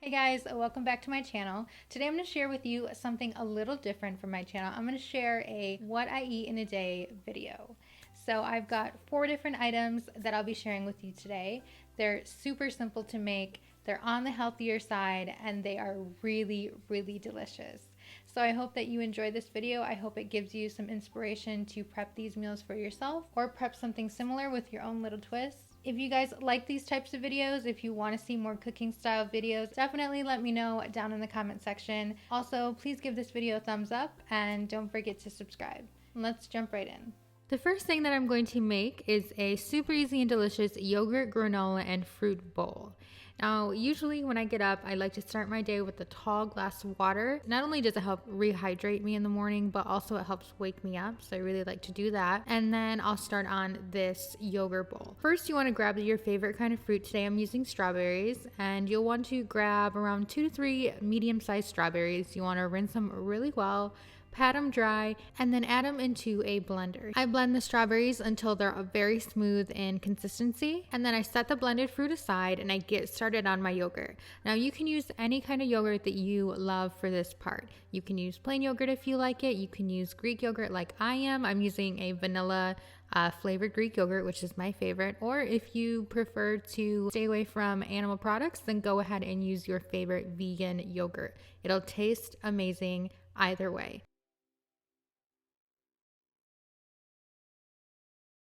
Hey guys, welcome back to my channel. Today I'm going to share with you something a little different from my channel. I'm going to share a what I eat in a day video. So I've got 4 different items that I'll be sharing with you today. They're super simple to make, they're on the healthier side, and they are really, really delicious. So I hope that you enjoy this video. I hope it gives you some inspiration to prep these meals for yourself or prep something similar with your own little twist. If you guys like these types of videos, if you want to see more cooking style videos, definitely let me know down in the comment section. Also, please give this video a thumbs up and don't forget to subscribe. Let's jump right in. The first thing that I'm going to make is a super easy and delicious yogurt, granola, and fruit bowl. Now, usually when I get up, I like to start my day with a tall glass of water. Not only does it help rehydrate me in the morning, but also it helps wake me up. So I really like to do that. And then I'll start on this yogurt bowl. First, you want to grab your favorite kind of fruit. Today I'm using strawberries, and you'll want to grab around 2 to 3 medium-sized strawberries. You want to rinse them really well, pat them dry, and then add them into a blender. I blend the strawberries until they're very smooth in consistency, and then I set the blended fruit aside and I get started on my yogurt. Now you can use any kind of yogurt that you love for this part. You can use plain yogurt if you like it. You can use Greek yogurt like I am. I'm using a vanilla flavored Greek yogurt, which is my favorite. Or if you prefer to stay away from animal products, then go ahead and use your favorite vegan yogurt. It'll taste amazing either way.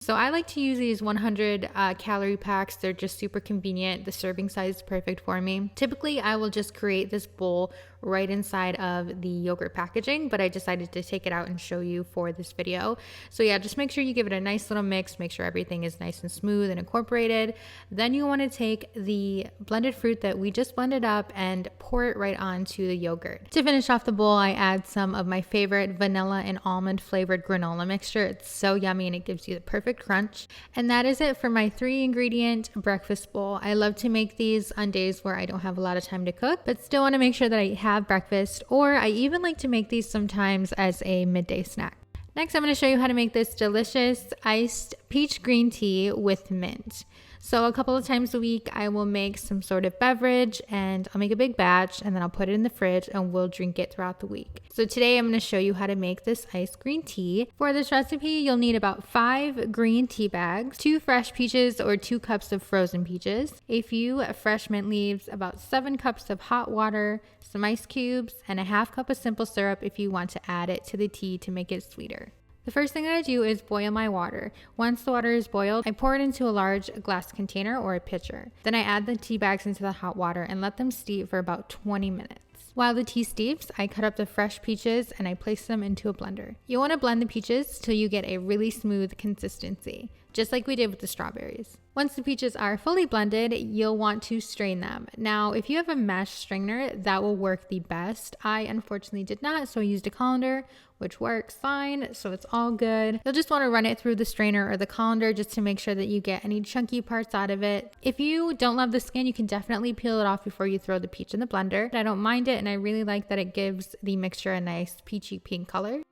So I like to use these 100 calorie packs. They're just super convenient. The serving size is perfect for me. Typically, I will just create this bowl right inside of the yogurt packaging, but I decided to take it out and show you for this video. So yeah, just make sure you give it a nice little mix. Make sure everything is nice and smooth and incorporated. Then you want to take the blended fruit that we just blended up and pour it right onto the yogurt. To finish off the bowl, I add some of my favorite vanilla and almond flavored granola mixture. It's so yummy and it gives you the perfect crunch. And that is it for my 3 ingredient breakfast bowl. I love to make these on days where I don't have a lot of time to cook, but still want to make sure that I have breakfast, or I even like to make these sometimes as a midday snack. Next, I'm going to show you how to make this delicious iced peach green tea with mint. So a couple of times a week, I will make some sort of beverage, and I'll make a big batch, and then I'll put it in the fridge and we'll drink it throughout the week. So today I'm going to show you how to make this iced green tea. For this recipe, you'll need about 5 green tea bags, 2 fresh peaches or 2 cups of frozen peaches, a few fresh mint leaves, about 7 cups of hot water, some ice cubes, and a half cup of simple syrup if you want to add it to the tea to make it sweeter. The first thing that I do is boil my water. Once the water is boiled, I pour it into a large glass container or a pitcher. Then I add the tea bags into the hot water and let them steep for about 20 minutes. While the tea steeps, I cut up the fresh peaches and I place them into a blender. You want to blend the peaches till you get a really smooth consistency, just like we did with the strawberries. Once the peaches are fully blended, you'll want to strain them. Now, if you have a mesh strainer, that will work the best. I unfortunately did not, so I used a colander, which works fine, so it's all good. You'll just want to run it through the strainer or the colander just to make sure that you get any chunky parts out of it. If you don't love the skin, you can definitely peel it off before you throw the peach in the blender. I don't mind it, and I really like that it gives the mixture a nice peachy pink color.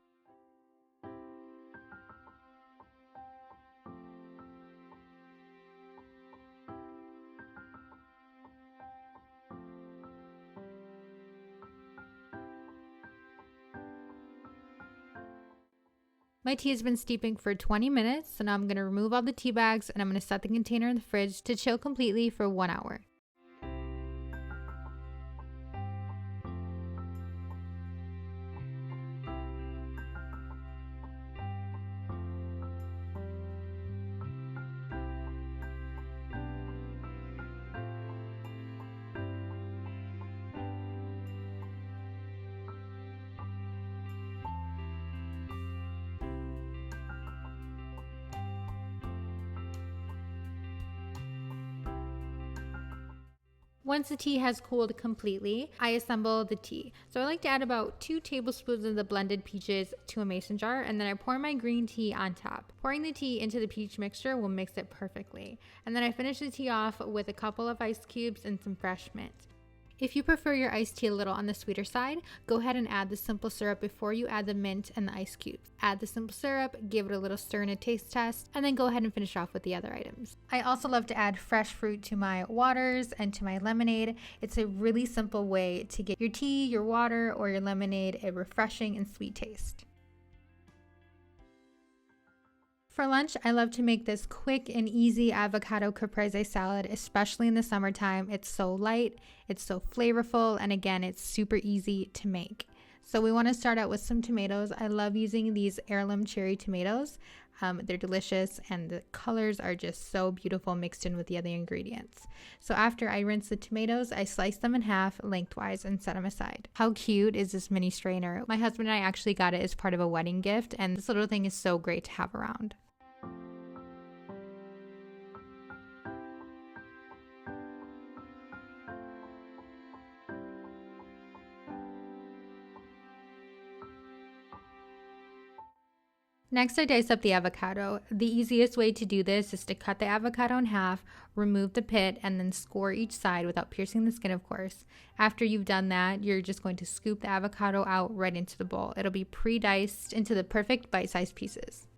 My tea has been steeping for 20 minutes, so now I'm going to remove all the tea bags and I'm going to set the container in the fridge to chill completely for 1 hour. Once the tea has cooled completely, I assemble the tea. So I like to add about 2 tablespoons of the blended peaches to a mason jar, and then I pour my green tea on top. Pouring the tea into the peach mixture will mix it perfectly. And then I finish the tea off with a couple of ice cubes and some fresh mint. If you prefer your iced tea a little on the sweeter side, go ahead and add the simple syrup before you add the mint and the ice cubes. Add the simple syrup, give it a little stir and a taste test, and then go ahead and finish off with the other items. I also love to add fresh fruit to my waters and to my lemonade. It's a really simple way to get your tea, your water, or your lemonade a refreshing and sweet taste. For lunch, I love to make this quick and easy avocado caprese salad, especially in the summertime. It's so light, it's so flavorful, and again, it's super easy to make. So we want to start out with some tomatoes. I love using these heirloom cherry tomatoes. They're delicious and the colors are just so beautiful mixed in with the other ingredients. So after I rinse the tomatoes, I slice them in half lengthwise and set them aside. How cute is this mini strainer? My husband and I actually got it as part of a wedding gift, and this little thing is so great to have around. Next, I dice up the avocado. The easiest way to do this is to cut the avocado in half, remove the pit, and then score each side without piercing the skin, of course. After you've done that, you're just going to scoop the avocado out right into the bowl. It'll be pre-diced into the perfect bite-sized pieces.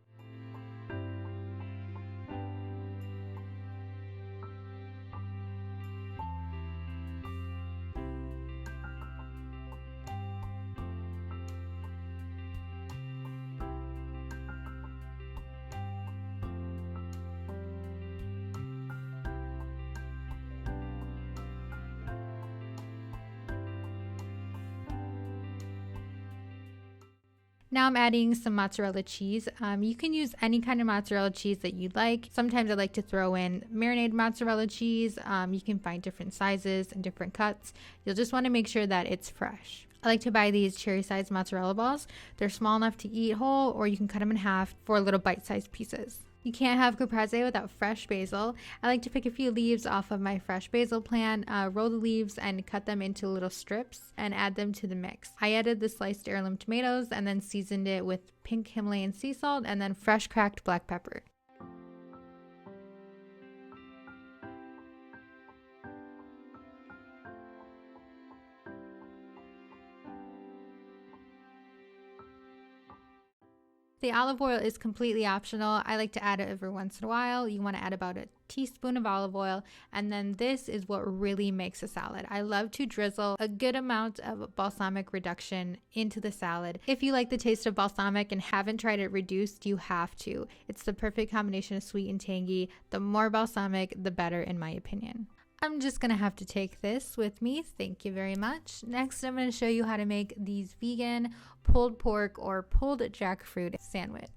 Now I'm adding some mozzarella cheese. You can use any kind of mozzarella cheese that you'd like. Sometimes I like to throw in marinated mozzarella cheese. You can find different sizes and different cuts. You'll just want to make sure that it's fresh. I like to buy these cherry-sized mozzarella balls. They're small enough to eat whole, or you can cut them in half for little bite-sized pieces. You can't have caprese without fresh basil. I like to pick a few leaves off of my fresh basil plant, roll the leaves and cut them into little strips and add them to the mix. I added the sliced heirloom tomatoes and then seasoned it with pink Himalayan sea salt and then fresh cracked black pepper. The olive oil is completely optional. I like to add it every once in a while. You want to add about a teaspoon of olive oil, and then this is what really makes a salad. I love to drizzle a good amount of balsamic reduction into the salad. If you like the taste of balsamic and haven't tried it reduced, you have to. It's the perfect combination of sweet and tangy. The more balsamic, the better in my opinion. I'm just gonna have to take this with me. Thank you very much. Next, I'm gonna show you how to make these vegan pulled pork or pulled jackfruit sandwich.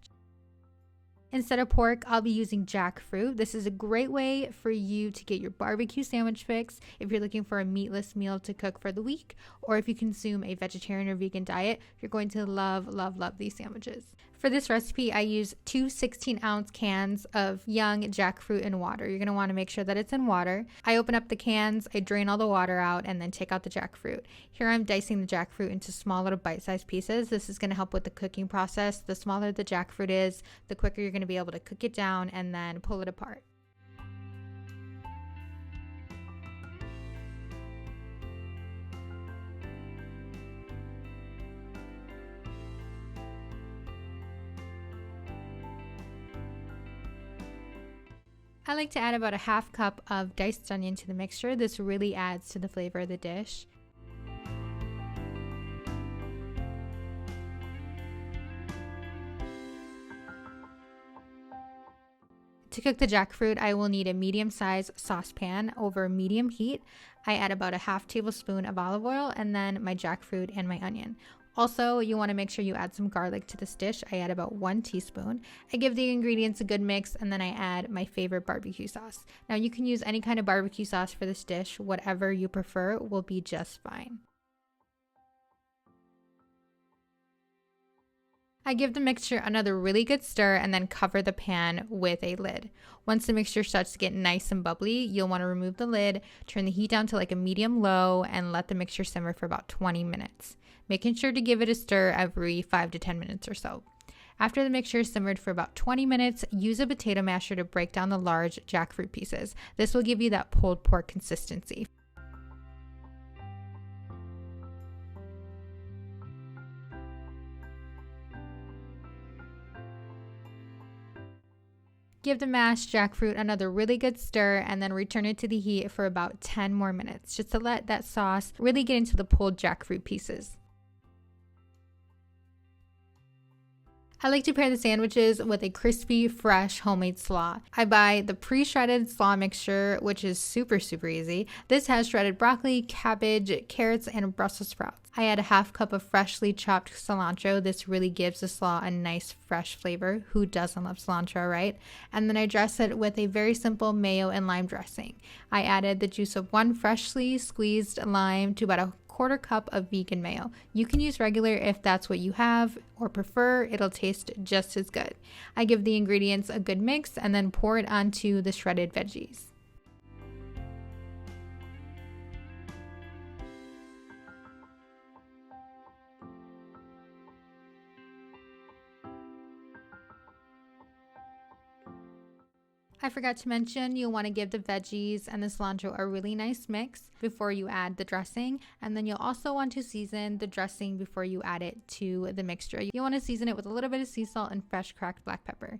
Instead of pork, I'll be using jackfruit. This is a great way for you to get your barbecue sandwich fix if you're looking for a meatless meal to cook for the week, or if you consume a vegetarian or vegan diet, you're going to love, love, love these sandwiches. For this recipe, I use two 16-ounce cans of young jackfruit in water. You're gonna wanna make sure that it's in water. I open up the cans, I drain all the water out, and then take out the jackfruit. Here I'm dicing the jackfruit into small little bite-sized pieces. This is gonna help with the cooking process. The smaller the jackfruit is, the quicker you're gonna be able to cook it down and then pull it apart. I like to add about a half cup of diced onion to the mixture. This really adds to the flavor of the dish. To cook the jackfruit, I will need a medium-sized saucepan over medium heat. I add about a half tablespoon of olive oil and then my jackfruit and my onion. Also, you want to make sure you add some garlic to this dish. I add about 1 teaspoon. I give the ingredients a good mix and then I add my favorite barbecue sauce. Now you can use any kind of barbecue sauce for this dish. Whatever you prefer will be just fine. I give the mixture another really good stir and then cover the pan with a lid. Once the mixture starts to get nice and bubbly, you'll want to remove the lid, turn the heat down to like a medium-low, and let the mixture simmer for about 20 minutes. Making sure to give it a stir every 5 to 10 minutes or so. After the mixture is simmered for about 20 minutes, use a potato masher to break down the large jackfruit pieces. This will give you that pulled pork consistency. Give the mashed jackfruit another really good stir and then return it to the heat for about 10 more minutes just to let that sauce really get into the pulled jackfruit pieces. I like to pair the sandwiches with a crispy, fresh homemade slaw. I buy the pre-shredded slaw mixture, which is super easy. This has shredded broccoli, cabbage, carrots, and Brussels sprouts. I add a half cup of freshly chopped cilantro. This really gives the slaw a nice fresh flavor. Who doesn't love cilantro, right? And then I dress it with a very simple mayo and lime dressing. I added the juice of one freshly squeezed lime to about a quarter cup of vegan mayo. You can use regular if that's what you have or prefer. It'll taste just as good. I give the ingredients a good mix and then pour it onto the shredded veggies. I forgot to mention you'll want to give the veggies and the cilantro a really nice mix before you add the dressing, and then you'll also want to season the dressing before you add it to the mixture. You'll want to season it with a little bit of sea salt and fresh cracked black pepper.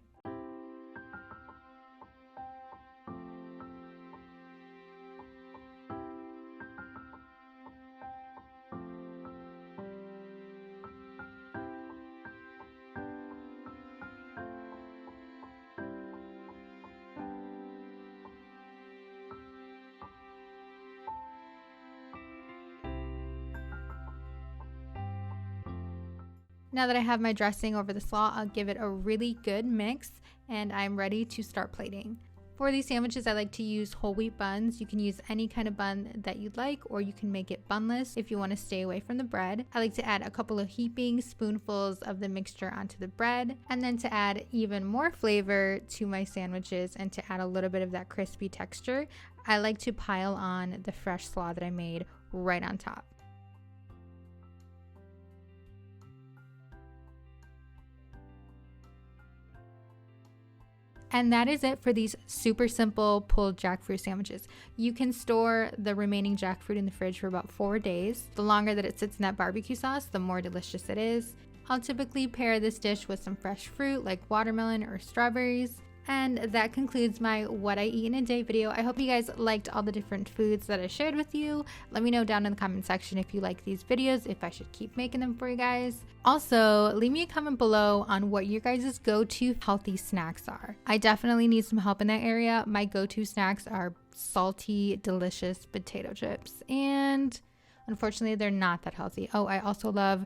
Now that I have my dressing over the slaw, I'll give it a really good mix and I'm ready to start plating. For these sandwiches, I like to use whole wheat buns. You can use any kind of bun that you'd like, or you can make it bunless if you want to stay away from the bread. I like to add a couple of heaping spoonfuls of the mixture onto the bread, and then to add even more flavor to my sandwiches and to add a little bit of that crispy texture, I like to pile on the fresh slaw that I made right on top. And that is it for these super simple pulled jackfruit sandwiches. You can store the remaining jackfruit in the fridge for about 4 days. The longer that it sits in that barbecue sauce, the more delicious it is. I'll typically pair this dish with some fresh fruit like watermelon or strawberries. And that concludes my what I eat in a day video. I hope you guys liked all the different foods that I shared with you. Let me know down in the comment section if you like these videos, if I should keep making them for you guys. Also, leave me a comment below on what your guys' go-to healthy snacks are. I definitely need some help in that area. My go-to snacks are salty, delicious potato chips. And unfortunately, they're not that healthy. Oh, I also love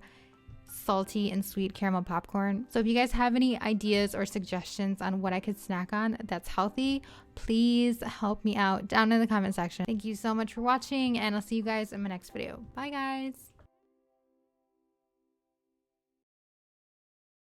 salty and sweet caramel popcorn. So if you guys have any ideas or suggestions on what I could snack on that's healthy, please help me out down in the comment section. Thank you so much for watching, and I'll see you guys in my next video. Bye guys.